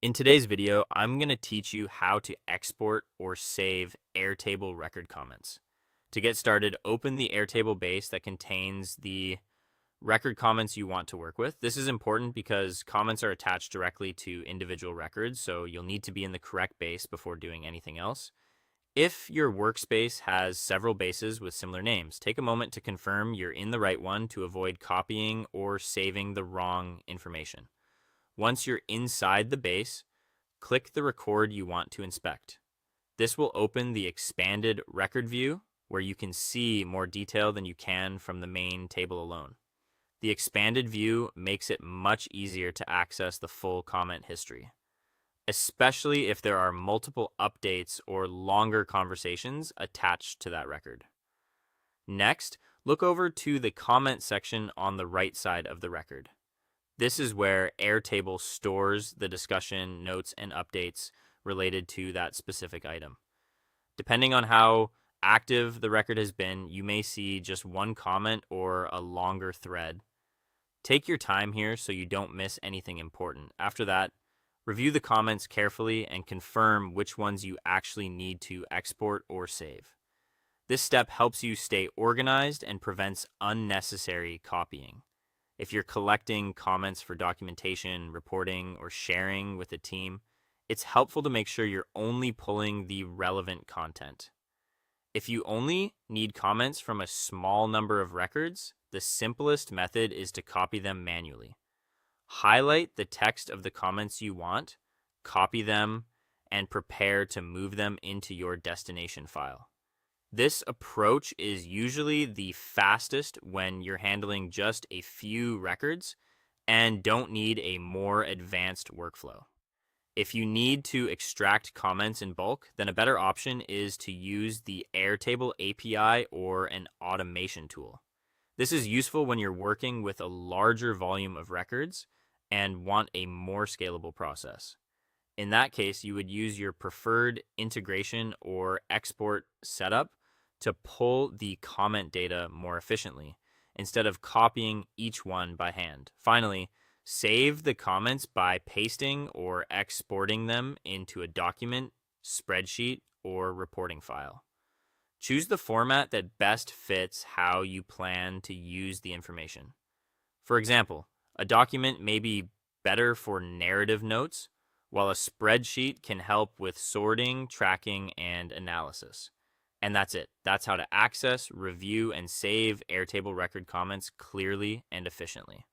In today's video, I'm going to teach you how to export or save Airtable record comments. To get started, open the Airtable base that contains the record comments you want to work with. This is important because comments are attached directly to individual records, so you'll need to be in the correct base before doing anything else. If your workspace has several bases with similar names, take a moment to confirm you're in the right one to avoid copying or saving the wrong information. Once you're inside the base, click the record you want to inspect. This will open the expanded record view where you can see more detail than you can from the main table alone. The expanded view makes it much easier to access the full comment history, especially if there are multiple updates or longer conversations attached to that record. Next, look over to the comment section on the right side of the record. This is where Airtable stores the discussion, notes, and updates related to that specific item. Depending on how active the record has been, you may see just one comment or a longer thread. Take your time here so you don't miss anything important. After that, review the comments carefully and confirm which ones you actually need to export or save. This step helps you stay organized and prevents unnecessary copying. If you're collecting comments for documentation, reporting, or sharing with a team, it's helpful to make sure you're only pulling the relevant content. If you only need comments from a small number of records, the simplest method is to copy them manually. Highlight the text of the comments you want, copy them, and prepare to move them into your destination file. This approach is usually the fastest when you're handling just a few records and don't need a more advanced workflow. If you need to extract comments in bulk, then a better option is to use the Airtable API or an automation tool. This is useful when you're working with a larger volume of records and want a more scalable process. In that case, you would use your preferred integration or export setup to pull the comment data more efficiently instead of copying each one by hand. Finally, save the comments by pasting or exporting them into a document, spreadsheet, or reporting file. Choose the format that best fits how you plan to use the information. For example, a document may be better for narrative notes, while a spreadsheet can help with sorting, tracking, and analysis. And that's it. That's how to access, review, and save Airtable record comments clearly and efficiently.